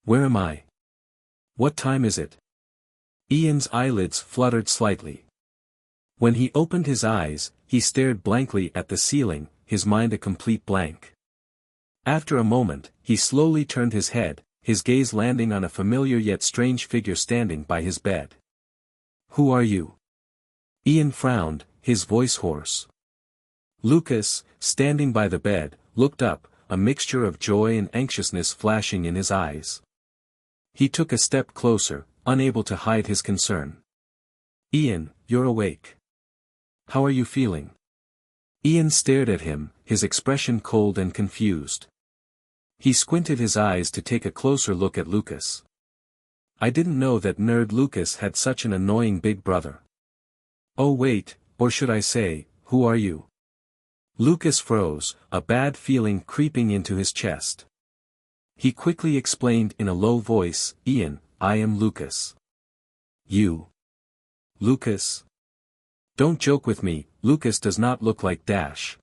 Where am I? What time is it? Ian's eyelids fluttered slightly. When he opened his eyes, he stared blankly at the ceiling, his mind a complete blank. After a moment, he slowly turned his head, his gaze landing on a familiar yet strange figure standing by his bed. Who are you? Ian frowned, his voice hoarse. Lucas, standing by the bed, looked up, a mixture of joy and anxiousness flashing in his eyes. He took a step closer, unable to hide his concern. Ian, you're awake. How are you feeling? Ian stared at him, his expression cold and confused. He squinted his eyes to take a closer look at Lucas. I didn't know that nerd Lucas had such an annoying big brother. Oh wait, or should I say, who are you? Lucas froze, a bad feeling creeping into his chest. He quickly explained in a low voice, Ian, I am Lucas. You? Lucas? Don't joke with me, Lucas does not look like Dash.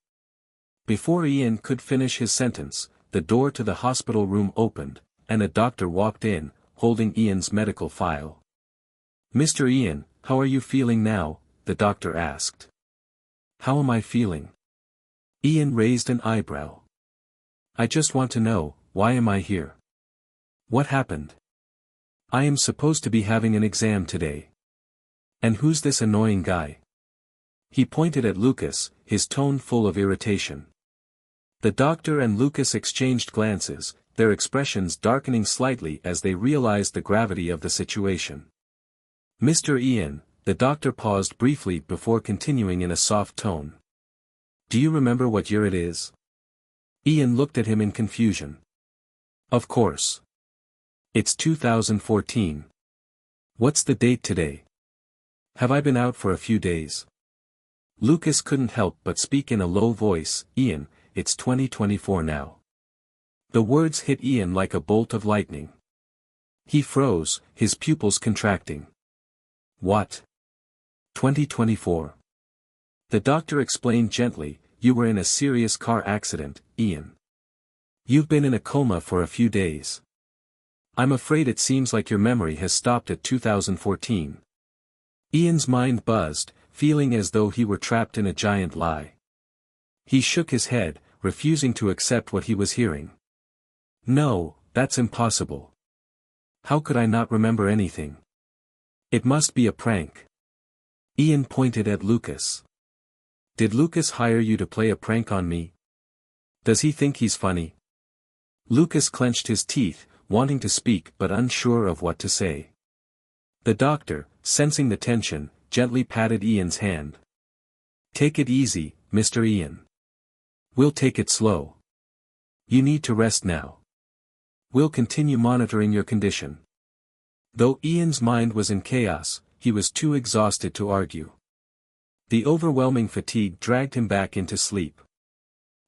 Before Ian could finish his sentence, the door to the hospital room opened, and a doctor walked in, holding Ian's medical file. Mr. Ian, how are you feeling now? The doctor asked. How am I feeling? Ian raised an eyebrow. I just want to know, why am I here? What happened? I am supposed to be having an exam today. And who's this annoying guy? He pointed at Lucas, his tone full of irritation. The doctor and Lucas exchanged glances, their expressions darkening slightly as they realized the gravity of the situation. Mr. Ian, the doctor paused briefly before continuing in a soft tone. Do you remember what year it is? Ian looked at him in confusion. Of course. It's 2014. What's the date today? Have I been out for a few days? Lucas couldn't help but speak in a low voice, Ian, it's 2024 now. The words hit Ian like a bolt of lightning. He froze, his pupils contracting. What? 2024. The doctor explained gently, you were in a serious car accident, Ian. You've been in a coma for a few days. I'm afraid it seems like your memory has stopped at 2014. Ian's mind buzzed, feeling as though he were trapped in a giant lie. He shook his head, refusing to accept what he was hearing. No, that's impossible. How could I not remember anything? It must be a prank. Ian pointed at Lucas. Did Lucas hire you to play a prank on me? Does he think he's funny? Lucas clenched his teeth, wanting to speak but unsure of what to say. The doctor, sensing the tension, gently patted Ian's hand. Take it easy, Mr. Ian. We'll take it slow. You need to rest now. We'll continue monitoring your condition. Though Ian's mind was in chaos, he was too exhausted to argue. The overwhelming fatigue dragged him back into sleep.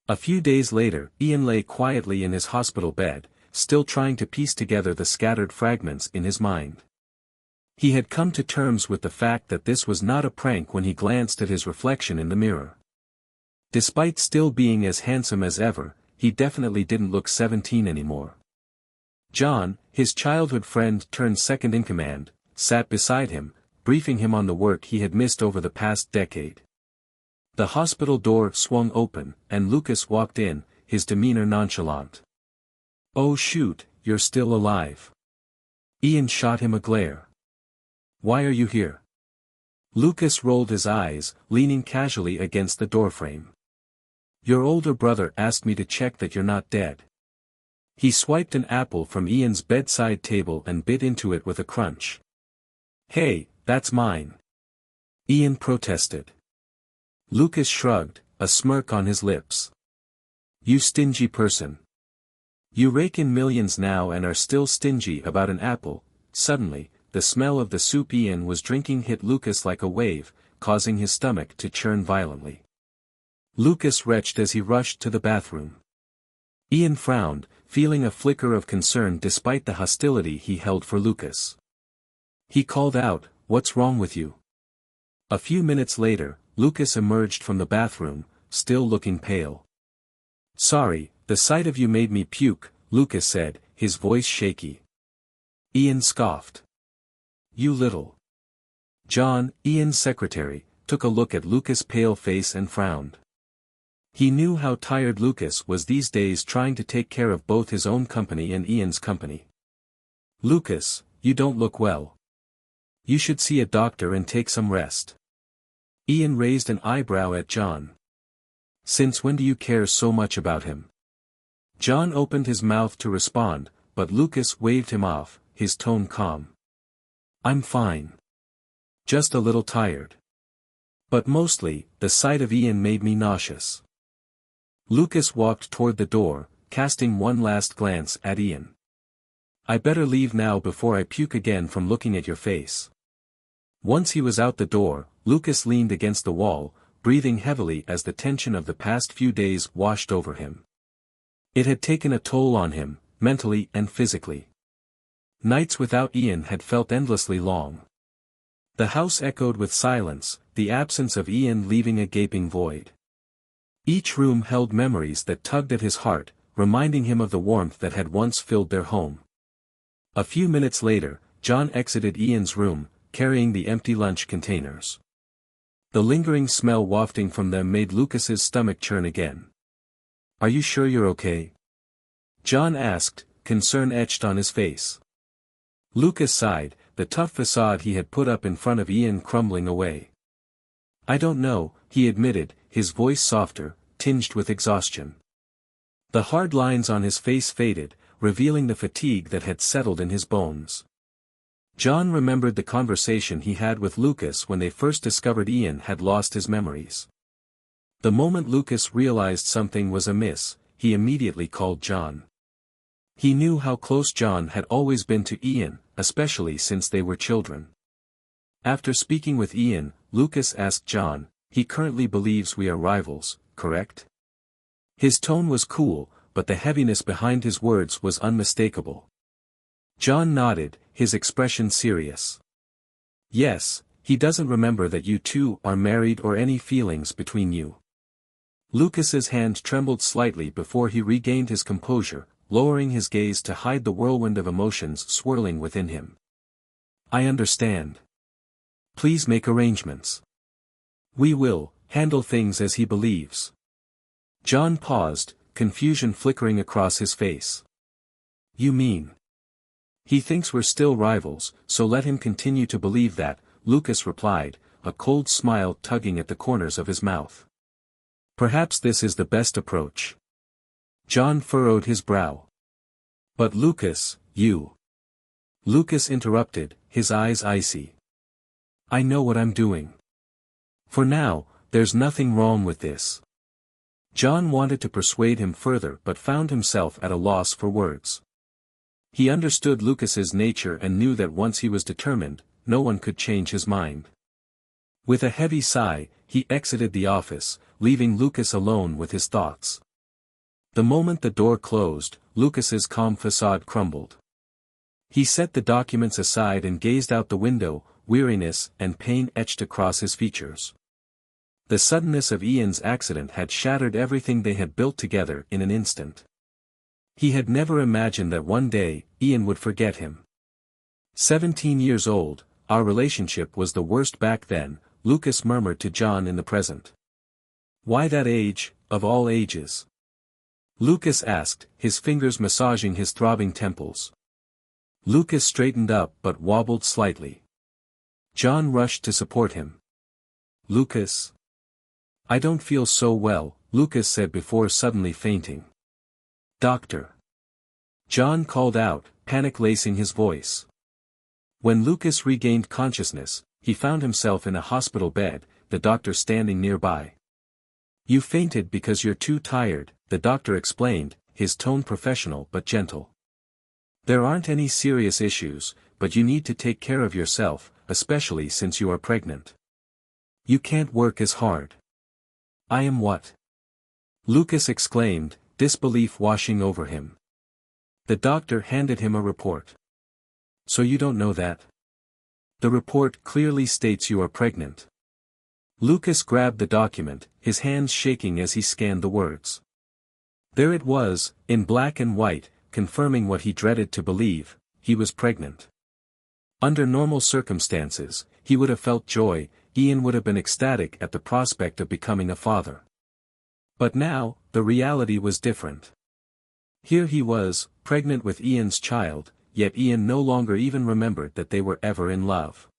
A few days later, Ian lay quietly in his hospital bed, still trying to piece together the scattered fragments in his mind. He had come to terms with the fact that this was not a prank when he glanced at his reflection in the mirror. Despite still being as handsome as ever, he definitely didn't look 17 anymore. John, his childhood friend turned second-in-command, sat beside him, briefing him on the work he had missed over the past decade. The hospital door swung open, and Lucas walked in, his demeanor nonchalant. Oh shoot, you're still alive. Ian shot him a glare. Why are you here? Lucas rolled his eyes, leaning casually against the doorframe. Your older brother asked me to check that you're not dead. He swiped an apple from Ian's bedside table and bit into it with a crunch. Hey, that's mine. Ian protested. Lucas shrugged, a smirk on his lips. You stingy person. You rake in millions now and are still stingy about an apple. Suddenly, the smell of the soup Ian was drinking hit Lucas like a wave, causing his stomach to churn violently. Lucas retched as he rushed to the bathroom. Ian frowned, feeling a flicker of concern despite the hostility he held for Lucas. He called out, "What's wrong with you?" A few minutes later, Lucas emerged from the bathroom, still looking pale. Sorry, the sight of you made me puke, Lucas said, his voice shaky. Ian scoffed. You little. John, Ian's secretary, took a look at Lucas' pale face and frowned. He knew how tired Lucas was these days trying to take care of both his own company and Ian's company. Lucas, you don't look well. You should see a doctor and take some rest. Ian raised an eyebrow at John. Since when do you care so much about him? John opened his mouth to respond, but Lucas waved him off, his tone calm. I'm fine. Just a little tired. But mostly, the sight of Ian made me nauseous. Lucas walked toward the door, casting one last glance at Ian. I better leave now before I puke again from looking at your face. Once he was out the door, Lucas leaned against the wall, breathing heavily as the tension of the past few days washed over him. It had taken a toll on him, mentally and physically. Nights without Ian had felt endlessly long. The house echoed with silence, the absence of Ian leaving a gaping void. Each room held memories that tugged at his heart, reminding him of the warmth that had once filled their home. A few minutes later, John exited Ian's room, carrying the empty lunch containers. The lingering smell wafting from them made Lucas's stomach churn again. Are you sure you're okay? John asked, concern etched on his face. Lucas sighed, the tough facade he had put up in front of Ian crumbling away. I don't know, he admitted, his voice softer, tinged with exhaustion. The hard lines on his face faded, revealing the fatigue that had settled in his bones. John remembered the conversation he had with Lucas when they first discovered Ian had lost his memories. The moment Lucas realized something was amiss, he immediately called John. He knew how close John had always been to Ian, especially since they were children. After speaking with Ian, Lucas asked John, he currently believes we are rivals, correct? His tone was cool, but the heaviness behind his words was unmistakable. John nodded, his expression serious. Yes, he doesn't remember that you two are married or any feelings between you. Lucas's hand trembled slightly before he regained his composure, lowering his gaze to hide the whirlwind of emotions swirling within him. I understand. Please make arrangements. We will handle things as he believes. John paused, confusion flickering across his face. You mean? He thinks we're still rivals, so let him continue to believe that, Lucas replied, a cold smile tugging at the corners of his mouth. Perhaps this is the best approach. John furrowed his brow. But Lucas, you. Lucas interrupted, his eyes icy. I know what I'm doing. For now, there's nothing wrong with this. John wanted to persuade him further but found himself at a loss for words. He understood Lucas's nature and knew that once he was determined, no one could change his mind. With a heavy sigh, he exited the office, leaving Lucas alone with his thoughts. The moment the door closed, Lucas's calm facade crumbled. He set the documents aside and gazed out the window, weariness and pain etched across his features. The suddenness of Ian's accident had shattered everything they had built together in an instant. He had never imagined that one day, Ian would forget him. 17 years old, our relationship was the worst back then, Lucas murmured to John in the present. Why that age, of all ages? Lucas asked, his fingers massaging his throbbing temples. Lucas straightened up but wobbled slightly. John rushed to support him. Lucas? I don't feel so well, Lucas said before suddenly fainting. Doctor. John called out, panic lacing his voice. When Lucas regained consciousness, he found himself in a hospital bed, the doctor standing nearby. You fainted because you're too tired, the doctor explained, his tone professional but gentle. There aren't any serious issues, but you need to take care of yourself, especially since you are pregnant. You can't work as hard. I am what? Lucas exclaimed, disbelief washing over him. The doctor handed him a report. So you don't know that? The report clearly states you are pregnant. Lucas grabbed the document, his hands shaking as he scanned the words. There it was, in black and white, confirming what he dreaded to believe, he was pregnant. Under normal circumstances, he would have felt joy, Ian would have been ecstatic at the prospect of becoming a father. But now, the reality was different. Here he was, pregnant with Ian's child, yet Ian no longer even remembered that they were ever in love.